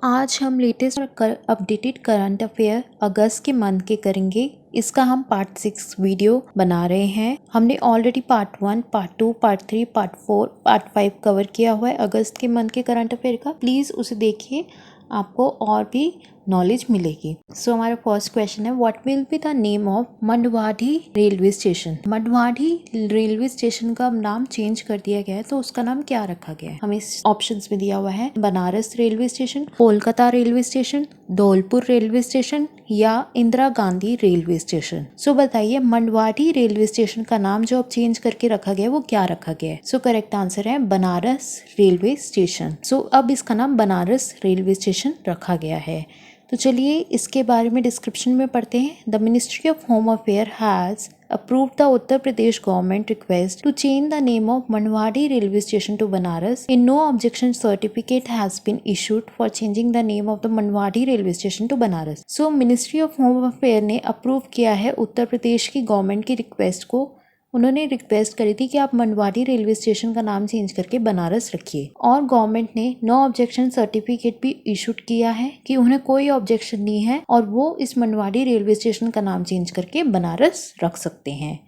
आज हम लेटेस्ट और अपडेटेड करंट अफेयर अगस्त के मंथ के करेंगे। इसका हम पार्ट 6 वीडियो बना रहे हैं। हमने already part 1, part 2, part 3, part 4, part 5 cover किया हुआ है अगस्त के मंथ के करंट अफेयर का। प्लीज़ उसे देखिए, आपको और भी नॉलेज मिलेगी। हमारा फर्स्ट क्वेश्चन है, what will be the name of Mandwadi railway station. Mandwadi railway station का नाम चेंज कर दिया गया है, तो उसका नाम क्या रखा गया है? हमें ऑप्शंस में दिया हुआ है Banaras railway station, Kolkata railway station, Dholpur railway station या इंदिरा गांधी रेलवे स्टेशन। बताइए मंडवाडी रेलवे स्टेशन का नाम जो अब चेंज करके रखा गया है वो क्या रखा गया है? करेक्ट आंसर है बनारस रेलवे स्टेशन। अब इसका नाम बनारस रेलवे स्टेशन रखा गया है। तो चलिए इसके बारे में डिस्क्रिप्शन में पढ़ते हैं। The ministry of home affair has approved the Uttar Pradesh government request to change the name of Manwadi railway station to Banaras. In no objection certificate has been issued for changing the name of the Manwadi railway station to Banaras. Ministry of Home Affairs ने approve किया है उत्तर प्रदेश की government की request को। उन्होंने request करी थी कि आप मंडवाडी रेलवे स्टेशन का नाम चेंज करके बनारस रखिए, और गवर्नमेंट ने नो ऑब्जेक्शन सर्टिफिकेट भी इशूड किया है कि उन्हें कोई ऑब्जेक्शन नहीं है और वो इस मंडवाडी रेलवे स्टेशन का नाम चेंज करके बनारस रख सकते हैं।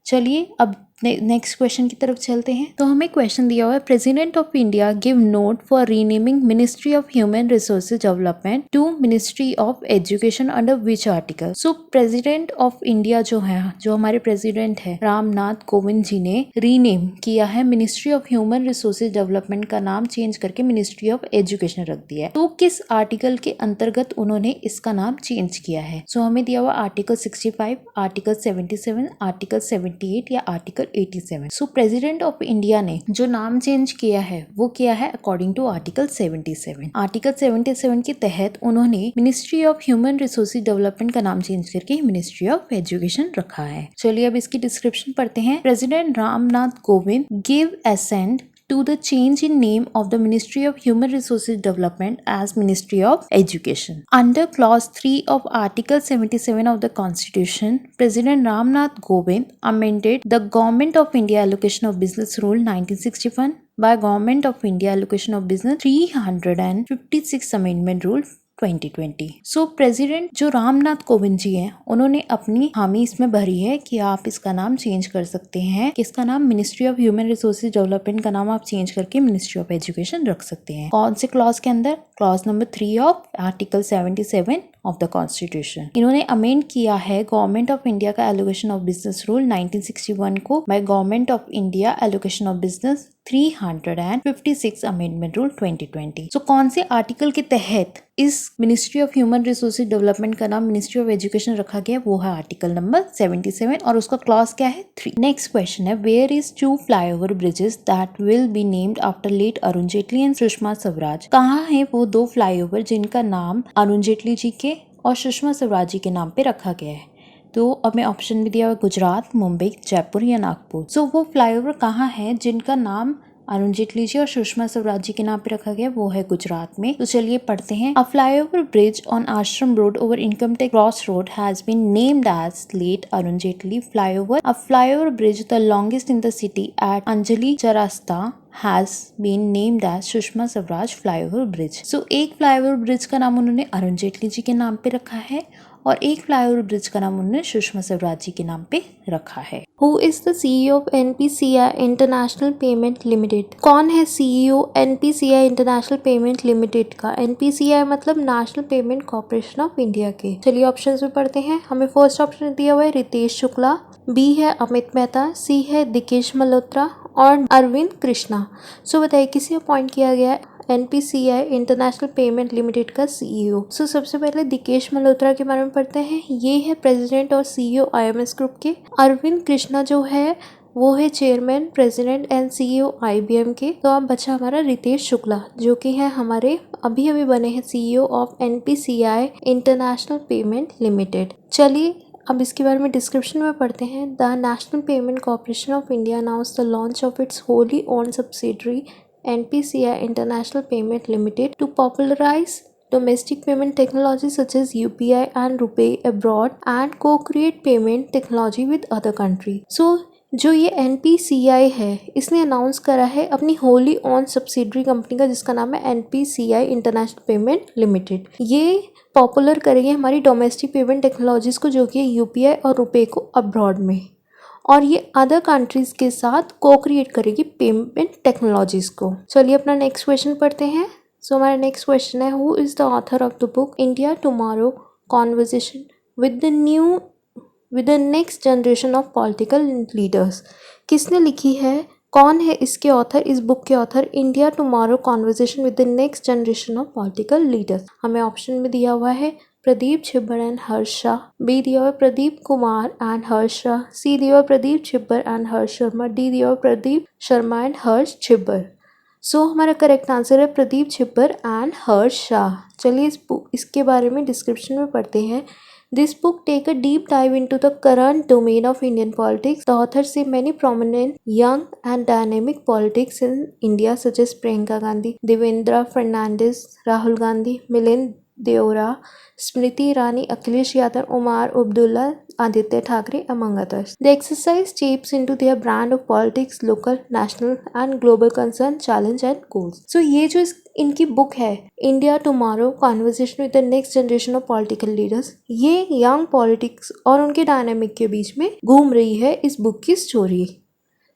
चलिए अब नेक्स्ट क्वेश्चन की तरफ चलते हैं। तो हमें क्वेश्चन दिया हुआ है, president of India give note for renaming ministry of human resources development to ministry of education under which article. President of India जो है, जो हमारे प्रेसिडेंट है रामनाथ कोविंद जी ने रीनेम किया है ministry of human resources development का नाम चेंज करके मिनिस्ट्री ऑफ एजुकेशन रख दिया है। तो किस आर्टिकल के अंतर्गत उन्होंने इसका नाम चेंज किया है? हमें दिया हुआ आर्टिकल 65, आर्टिकल 77, आर्टिकल 78 या आर्टिकल 87। प्रेसिडेंट ऑफ इंडिया ने जो नाम चेंज किया है वो किया है अकॉर्डिंग टू आर्टिकल 77। आर्टिकल 77 के तहत उन्होंने ministry of human resources development का नाम चेंज करके मिनिस्ट्री ऑफ एजुकेशन रखा है। चलिए अब इसकी डिस्क्रिप्शन पढ़ते हैं। President Ramnath Kovind give assent to the change in name of the Ministry of Human Resources Development as Ministry of Education. Under Clause 3 of Article 77 of the Constitution, President Ramnath Kovind amended the Government of India Allocation of Business Rule 1961 by Government of India Allocation of Business 356 Amendment Rule 2020। President जो रामनाथ कोविंद जी हैं, उन्होंने अपनी हामी इसमें भरी है कि आप इसका नाम चेंज कर सकते हैं, कि इसका नाम ministry of human resources development का नाम आप चेंज करके मिनिस्ट्री ऑफ एजुकेशन रख सकते हैं। कौन से क्लॉज के अंदर? Clause number 3 of article 77 of the constitution. इन्होंने अमेंड किया है गवर्नमेंट ऑफ इंडिया का एलोकेशन ऑफ बिजनेस रूल 1961 को by government of India allocation of business 356 amendment rule 2020। कौन से आर्टिकल के तहत इस ministry of human resources development का नाम मिनिस्ट्री ऑफ एजुकेशन रखा गया? वो है आर्टिकल नंबर 77 और उसका क्लॉज क्या है? 3। नेक्स्ट क्वेश्चन है, where is 2 flyover bridges that will be named after late Arun Jaitley and Sushma Swaraj. कहाँ है वो 2 फ्लाईओवर जिनका नाम अरुण जेटली जी के और सुषमा स्वराज जी के नाम पे रखा गया है? तो हमें ऑप्शन में दिया हुआ गुजरात, मुंबई, जयपुर या नागपुर। वो फ्लाईओवर कहाँ है जिनका नाम अरुण जेटली जी और सुषमा स्वराज जी के नाम पे रखा गया? वो है गुजरात में। तो चलिए पढ़ते हैं। A flyover bridge on Ashram road over income tax cross road has been named as late Arun Jaitley flyover. A flyover bridge the longest in the city at Anjali Chowrasta has been named as Sushma Swaraj flyover bridge. एक flyover bridge का नाम उन्होंने अरुण जेटली जी के नाम पे रखा है और एक फ्लाईओवर ब्रिज का नाम उन्होंने सुषमा स्वराज जी के नाम पे रखा है। Who is the CEO of NPCI International Payment Limited? कौन है CEO NPCI International Payment Limited का? NPCI मतलब national payment corporation of India के। चलिए ऑप्शंस में पढ़ते हैं। हमें फर्स्ट ऑप्शन दिया हुआ है रितेश शुक्ला, बी है अमित मेहता, सी है दिकेश मल्होत्रा और अरविंद कृष्णा। बताइए किसे अपॉइंट किया गया NPCI इंटरनेशनल पेमेंट लिमिटेड का CEO? सबसे पहले दिकेश मल्होत्रा के बारे में पढ़ते हैं। ये है प्रेसिडेंट और CEO IMS ग्रुप के। अरविंद कृष्णा जो है वो है chairman, president and CEO IBM के। तो अब बचा हमारा रितेश शुक्ला जो कि है हमारे अभी बने हैं CEO of NPCI international payment limited. चलिए अब इसके बारे में डिस्क्रिप्शन में पढ़ते हैं। The national payment corporation of India announce the launch of its Holi own subsidiary NPCI International Payment Limited to popularize domestic payment technology such as UPI and RuPay abroad and co-create payment technology with other countries. जो ये NPCI है इसने announce करा है अपनी wholly owned subsidiary company का, जिसका नाम है NPCI इंटरनेशनल पेमेंट लिमिटेड। ये पॉपुलर करेंगे हमारी डोमेस्टिक पेमेंट टेक्नोलॉजीज़ को, जो कि UPI और रुपए को अब्रॉड में, और ये अदर कंट्रीज़ के साथ को क्रिएट करेगी पेमेंट टेक्नोलॉजीज़ को। चलिए अपना नेक्स्ट क्वेश्चन पढ़ते हैं। सो हमारा नेक्स्ट क्वेश्चन है, who is the author of the book India tomorrow conversation with the next generation of political leaders. किसने लिखी है, कौन है इसके ऑथर, इस बुक के author, India tomorrow conversation with the next generation of political leaders. हमें ऑप्शन में दिया हुआ है प्रदीप छिब्बर एंड हर्षा, बी दिया हुआ प्रदीप कुमार एंड हर्षा, सी दिया हुआ Pradeep Chhibber and Harsh Sharma, D दिया हुआ प्रदीप शर्मा एंड हर्ष छिब्बर। सो हमारा करेक्ट आंसर है प्रदीप छिब्बर एंड हर्ष शाह। चलिए इसके बारे में डिस्क्रिप्शन में पढ़ते हैं। This book take a deep dive into the current domain of Indian politics. The author say many prominent young and dynamic politics in India such as Priyanka Gandhi, Devendra Fernandes, Rahul Gandhi, Milind Deora, Smriti Irani, Akhilesh Yadav, Omar Abdullah, Aditya Thackeray, among others. The exercise shapes into their brand of politics, local, national and global concern, challenge and goals. So ये जो इनकी book है India tomorrow conversation with the next generation of political leaders, ये young politics और उनके dynamic के बीच में घूम रही है इस बुक की स्टोरी।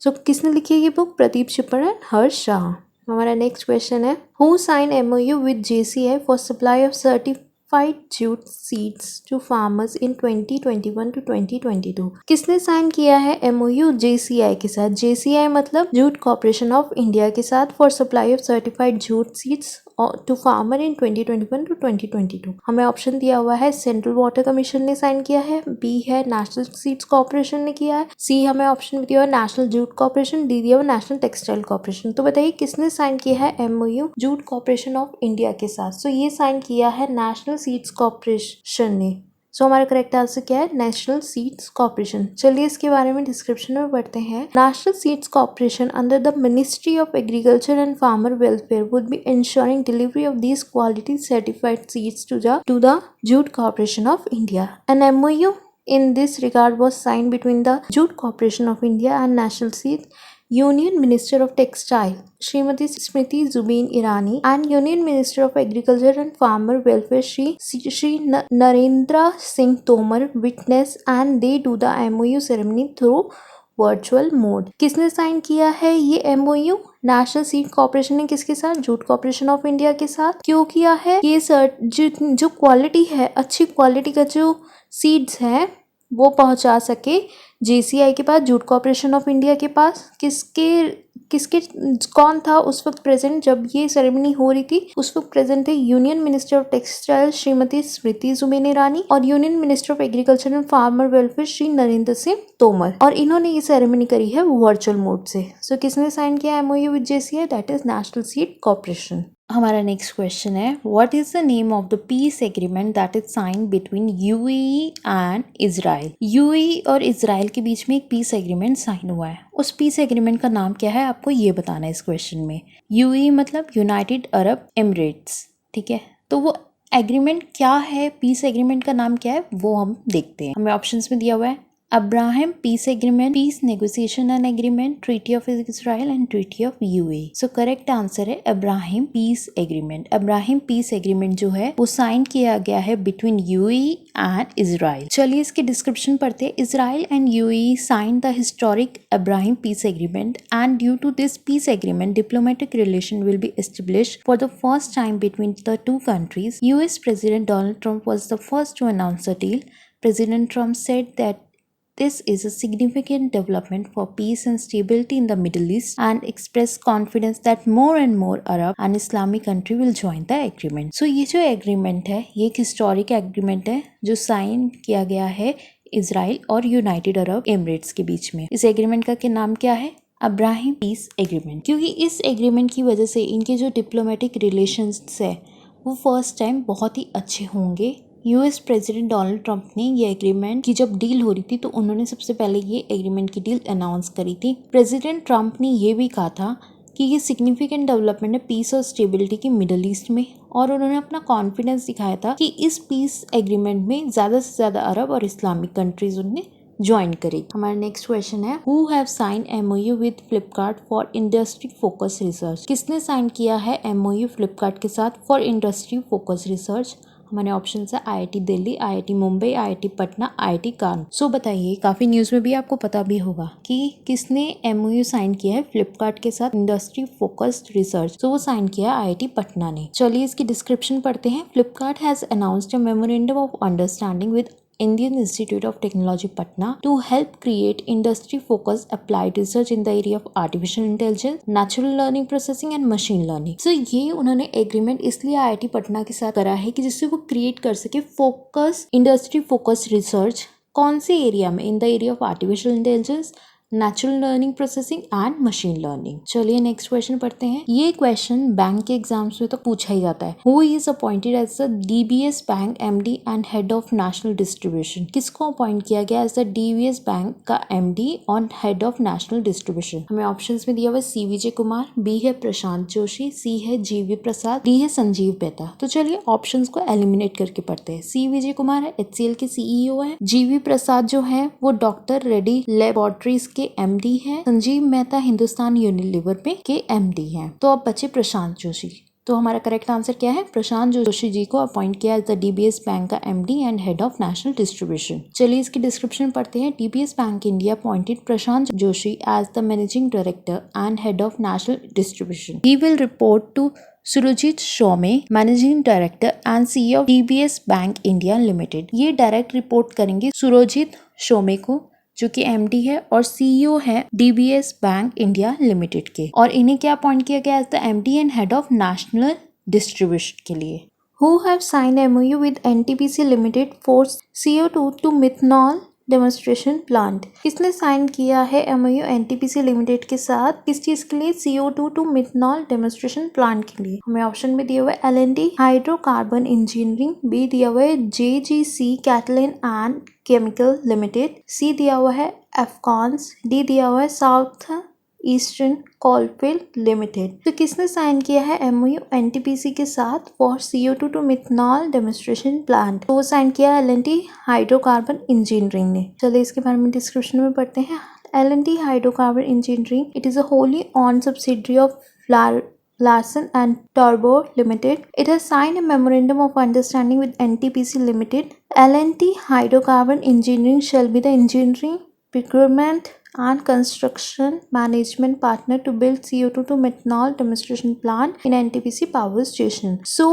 सो किसने लिखी है ये बुक, प्रदीप छिब्बर एंड हर्ष शाह। हमारा नेक्स्ट क्वेश्चन है, who sign MOU with JCI for supply of certified jute seeds to farmers in 2021 to 2022। किसने साइन किया है MOU JCI के साथ, JCI मतलब जूट कॉर्पोरेशन ऑफ इंडिया के साथ, for supply of certified jute seeds to farmer in 2021 to 2022। हमें option दिया हुआ है सेंट्रल वाटर कमीशन ने साइन किया है, बी है नेशनल सीड्स कॉर्पोरेशन ने किया है, सी हमें ऑप्शन दिया हुआ नेशनल जूट कॉर्पोरेशन, डी दिया हुआ नेशनल टेक्सटाइल कॉर्पोरेशन। तो बताइए किसने साइन किया है MOU jute corporation of India के साथ। सो ये साइन किया है नेशनल सीड्स कॉर्पोरेशन ने। सो हमारा करेक्ट आंसर क्या है, नेशनल सीड्स कॉर्पोरेशन। चलिए इसके बारे में डिस्क्रिप्शन में पढ़ते हैं। National seeds corporation under the ministry of agriculture and farmer welfare would be insuring delivery of these quality certified seeds to the jute corporation of India. An MOU in this regard was signed between the Jute Corporation of India and National Seeds Union Minister of Textile Srimati Smriti Zubin Irani and Union Minister of Agriculture and Farmer Welfare Shri Narendra Singh Tomar witnessed, and they do the MOU ceremony through virtual mode. किसने sign किया है ये MOU, national seed corporation ने किसके साथ, jute corporation of India के साथ। क्यों किया है ये जो क्वालिटी है, अच्छी क्वालिटी का जो सीड्स है वो पहुंचा सके JCI के पास, जूट कॉर्पोरेशन ऑफ इंडिया के पास। किसके कौन था उस वक्त प्रेजेंट जब ये सेरेमनी हो रही थी, उस वक्त प्रेजेंट थे union minister of textile Shrimati Smriti Zubin Irani और union minister of agriculture and farmer welfare Shri Narendra Singh Tomar, और इन्होंने ये सेरेमनी करी है वर्चुअल मोड से। सो किसने साइन किया MOU with JCI, that is national seed corporation. हमारा नेक्स्ट क्वेश्चन है, what is the name of the piece agreement that is sine between UAE and Israel. UAE और इजराइल के बीच में एक पीस एग्रीमेंट साइन हुआ है, उस पीस एग्रीमेंट का नाम क्या है आपको ये बताना है इस क्वेश्चन में। UAE मतलब यूनाइटेड अरब एमिरेट्स, ठीक है। तो वो एग्रीमेंट क्या है, पीस एग्रीमेंट का नाम क्या है वो हम देखते हैं। हमें ऑप्शंस में दिया हुआ है Abraham peace agreement, peace negotiation and agreement, treaty of Israel and treaty of UAE। So correct answer है Abraham peace agreement. Abraham peace agreement जो है वो साइन किया गया है बिटवीन UAE एंड इजराइल। चलिए इसके डिस्क्रिप्शन पढ़ते हैं। Israel and UAE sign the historic Abraham peace agreement and due to this peace agreement diplomatic relation will be established for the first time between the two countries. US President Donald Trump was the first to announce the deal. President Trump said that this is a significant development for peace and stability in the Middle East and expressed confidence that more and more Arab and Islamic country will join the agreement. So ये जो agreement है ये एक historic agreement है जो sign किया गया है इजराइल और यूनाइटेड अरब एमिरेट्स के बीच में। इस एग्रीमेंट का क्या नाम क्या है, अब्राहम पीस एग्रीमेंट, क्योंकि इस एग्रीमेंट की वजह से इनके जो डिप्लोमेटिक रिलेशंस है वो फर्स्ट टाइम बहुत ही अच्छे होंगे। US प्रेसिडेंट डोनाल्ड ट्रंप ने ये एग्रीमेंट की जब डील हो रही थी तो उन्होंने सबसे पहले ये एग्रीमेंट की डील अनाउंस करी थी। प्रेसिडेंट ट्रंप ने ये भी कहा था कि ये सिग्निफिकेंट डेवलपमेंट है पीस और स्टेबिलिटी की मिडल ईस्ट में, और उन्होंने अपना कॉन्फिडेंस दिखाया था कि इस पीस एग्रीमेंट में ज़्यादा से ज़्यादा अरब और इस्लामिक कंट्रीज उन्हें ज्वाइन करेगी। हमारा नेक्स्ट क्वेश्चन है who have sign MOU with Flipkart for industry focus research. किसने साइन किया है MOU फ्लिपकार्ट के साथ फॉर इंडस्ट्री फोकस रिसर्च। हमारे ऑप्शन है IIT Delhi, IIT Mumbai, IIT Patna, IIT Kanpur. So बताइए, काफी न्यूज में भी आपको पता भी होगा कि किसने MOU साइन किया है फ्लिपकार्ट के साथ इंडस्ट्री फोकस्ड रिसर्च। तो वो साइन किया है IIT पटना ने। चलिए इसकी डिस्क्रिप्शन पढ़ते हैं। Flipkart has announced a memorandum of understanding with Indian Institute of Technology Patna to help create industry-focused applied research in the area of artificial intelligence, natural learning processing and machine learning. So ये उन्होंने agreement इसलिए IIT Patna के साथ करा है कि जिससे वो क्रिएट कर सके फोकस इंडस्ट्री फोकस रिसर्च। कौन से एरिया में? In the area of artificial intelligence, natural learning processing and machine learning. चलिए नेक्स्ट क्वेश्चन पढ़ते हैं। ये क्वेश्चन बैंक के एग्जाम्स में तो पूछा ही जाता है। Who is appointed as the DBS bank MD and head of national distribution. किसको अपॉइंट किया गया एज द DBS बैंक का MD और हेड ऑफ नेशनल डिस्ट्रीब्यूशन। हमें ऑप्शंस में दिया हुआ CVJ कुमार, B है प्रशांत जोशी, C है GV प्रसाद, D है संजीव बेहता। तो चलिए ऑप्शंस को एलिमिनेट करके पढ़ते हैं। CVJ कुमार है HCL के CEO है, GV प्रसाद जो है वो डॉक्टर रेड्डी लेबोरेटरीज के MD है, संजीव मेहता हिंदुस्तान यूनिलीवर में के MD हैं। तो अब बचे प्रशांत जोशी। तो हमारा करेक्ट आंसर क्या है? प्रशांत जोशी जी को अपॉइंट किया एज द DBS बैंक का MD and head of national distribution. चलिए इसकी डिस्क्रिप्शन पढ़ते हैं। DBS bank India appointed Prashant Joshi as the managing director and head of national distribution. He will report to Surjit Shome, managing director and CEO of DBS bank India limited. ये direct report करेंगे सुरजीत शोमे को, जो कि MD है और CEO है DBS बैंक इंडिया लिमिटेड के। और इन्हें क्या अपॉइंट किया गया as the MD and head of national distribution के लिए। Who have signed MOU with NTPC Limited for CO2 to methanol demonstration plant. किसने साइन किया है MOU NTPC लिमिटेड के साथ? किस चीज के लिए? CO2 to methanol demonstration plant के लिए। हमें ऑप्शन में दिया हुआ है L&T हाइड्रोकार्बन इंजीनियरिंग, B दिया हुआ है JGC कैटलिन एंड केमिकल लिमिटेड, C दिया हुआ है एफकॉन्स, D दिया हुआ है साउथ ईस्टर्न कोलफील्ड लिमिटेड। तो किसने साइन किया है MOU NTPC के साथ for CO2 to methanol demonstration plant? तो वो साइन किया है L&T हाइड्रोकार्बन इंजीनियरिंग ने। चलिए इसके बारे में डिस्क्रिप्शन में पढ़ते हैं। L&T hydrocarbon engineering, it is a wholly owned subsidiary of Larsen and Toubro Limited. It has signed a memorandum of understanding with NTPC Limited. L&T Hydrocarbon Engineering shall be the engineering, procurement and construction management partner to build CO2 to methanol demonstration plant in NTPC power station. So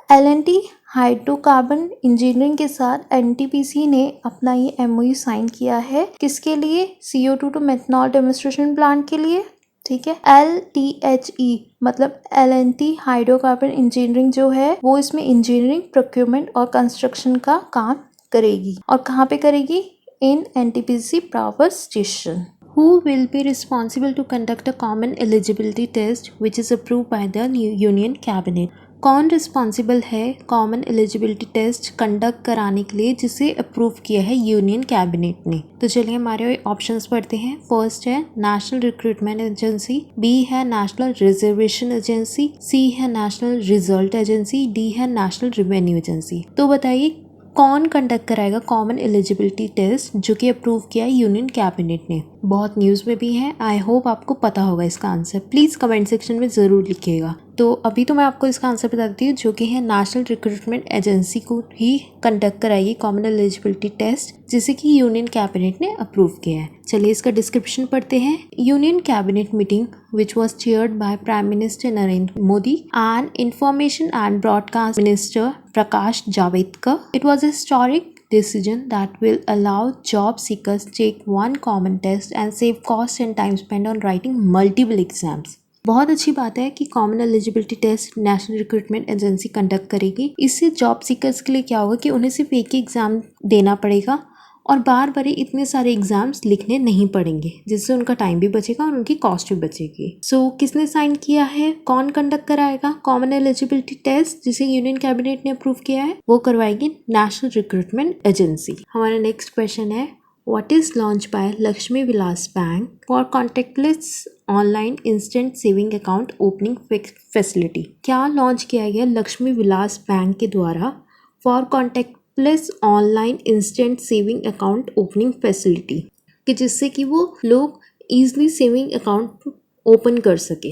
L&T hydrocarbon engineering के साथ NTPC ने अपना ये MOU sign किया है। किसके लिए? CO2 to methanol demonstration plant के लिए। ठीक है। LTHE मतलब L&T हाइड्रोकार्बन इंजीनियरिंग जो है वो इसमें इंजीनियरिंग, प्रोक्योरमेंट और कंस्ट्रक्शन का काम करेगी। और कहाँ पे करेगी? in NTPC power station. Who will be responsible to conduct a common eligibility test which is approved by the Union Cabinet? कौन रिस्पॉन्सिबल है कॉमन एलिजिबिलिटी टेस्ट कंडक्ट कराने के लिए जिसे अप्रूव किया है यूनियन कैबिनेट ने? तो चलिए हमारे ऑप्शंस पढ़ते हैं। फर्स्ट है नेशनल रिक्रूटमेंट एजेंसी, B है नेशनल रिजर्वेशन एजेंसी, C है नेशनल रिजल्ट एजेंसी, D है नेशनल रेवेन्यू एजेंसी। तो बताइए कौन कंडक्ट कराएगा कॉमन एलिजिबिलिटी टेस्ट जो कि अप्रूव किया है यूनियन कैबिनेट ने? बहुत न्यूज़ में भी है। आई होप आपको पता होगा इसका आंसर। प्लीज़ कमेंट सेक्शन में ज़रूर लिखिएगा। तो अभी तो मैं आपको इसका आंसर बता देती हूँ, जो कि है नेशनल रिक्रूटमेंट एजेंसी को ही कंडक्ट कराएगी कॉमन एलिजिबिलिटी टेस्ट जिसे कि यूनियन कैबिनेट ने अप्रूव किया है। चलिए इसका डिस्क्रिप्शन पढ़ते हैं। Union cabinet meeting which was chaired by Prime Minister Narendra Modi and Information and Broadcast Minister Prakash Javadekar. It was a historic decision that will allow job seekers to take one common test and save cost and time spent on writing multiple exams. बहुत अच्छी बात है कि common eligibility test national recruitment agency conduct करेगी। इससे job seekers के लिए क्या होगा कि उन्हें सिर्फ एक ही एग्जाम देना पड़ेगा और बार बार इतने सारे एग्जाम्स लिखने नहीं पड़ेंगे, जिससे उनका टाइम भी बचेगा और उनकी कॉस्ट भी बचेगी। सो किसने साइन किया है? कौन कंडक्ट कराएगा कॉमन एलिजिबिलिटी टेस्ट जिसे यूनियन कैबिनेट ने अप्रूव किया है? वो करवाएगी नेशनल रिक्रूटमेंट एजेंसी। हमारा नेक्स्ट क्वेश्चन है What is launched by Lakshmi Vilas Bank for contactless online instant saving account opening facility? क्या लॉन्च किया गया लक्ष्मी विलास बैंक के द्वारा for cashless online instant saving account opening facility, कि जिससे कि वो लोग ईजिली सेविंग अकाउंट ओपन कर सके।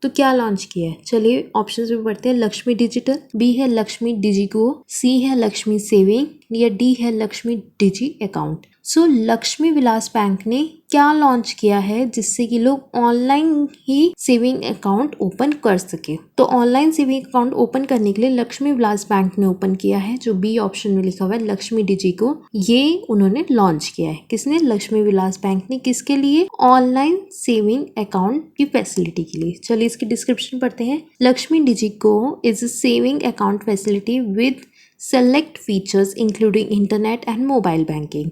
तो क्या लॉन्च किया है, चलिए ऑप्शंस में पढ़ते हैं। लक्ष्मी डिजिटल, बी है लक्ष्मी डिजिगो, सी है लक्ष्मी सेविंग, या डी है लक्ष्मी डिजी अकाउंट। सो लक्ष्मी विलास बैंक ने क्या लॉन्च किया है जिससे कि लोग ऑनलाइन ही सेविंग अकाउंट ओपन कर सके। तो ऑनलाइन सेविंग अकाउंट ओपन करने के लिए लक्ष्मी विलास बैंक ने ओपन किया है, जो बी ऑप्शन में लिखा हुआ है लक्ष्मी डिजिगो, ये उन्होंने लॉन्च किया है। किसने, लक्ष्मी विलास बैंक ने। किसके लिए, ऑनलाइन सेविंग अकाउंट की फैसिलिटी के लिए। चलिए इसकी डिस्क्रिप्शन पढ़ते हैं। Lakshmi Digigo is a saving account facility with select features including internet and mobile banking.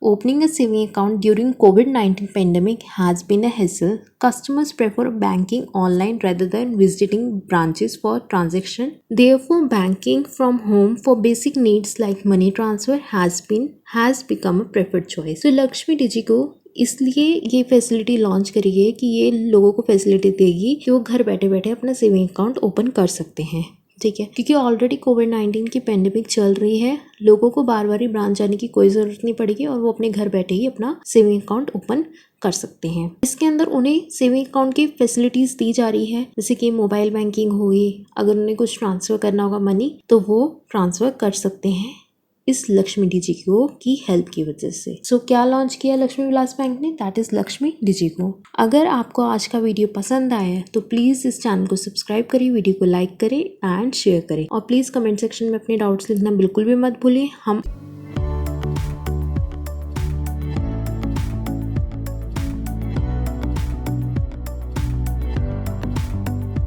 Opening a saving account during COVID-19 pandemic has been a hassle. Customers prefer banking online rather than visiting branches for transaction. Therefore, banking from home for basic needs like money transfer has become a preferred choice. So, Lakshmi Digigo इसलिए ये facility launch करी है कि ये लोगों को facility देगी कि वो घर बैठे बैठे अपना सेविंग अकाउंट ओपन कर सकते हैं। ठीक है, क्योंकि ऑलरेडी कोविड-19 की पेंडेमिक चल रही है, लोगों को बार बार ही ब्रांच जाने की कोई ज़रूरत नहीं पड़ेगी और वो अपने घर बैठे ही अपना सेविंग अकाउंट ओपन कर सकते हैं। इसके अंदर उन्हें सेविंग अकाउंट की फैसिलिटीज़ दी जा रही है, जैसे कि मोबाइल बैंकिंग हुई, अगर उन्हें कुछ ट्रांसफ़र करना होगा मनी तो वो ट्रांसफ़र कर सकते हैं इस लक्ष्मी डिजिगो की हेल्प की वजह से। सो क्या लॉन्च किया लक्ष्मी विलास बैंक ने, दैट इज लक्ष्मी डिजिगो। अगर आपको आज का वीडियो पसंद आया तो प्लीज़ इस चैनल को सब्सक्राइब करिए, वीडियो को लाइक करें एंड शेयर करें, और प्लीज़ कमेंट सेक्शन में अपने डाउट्स लिखना बिल्कुल भी मत भूलिए। हम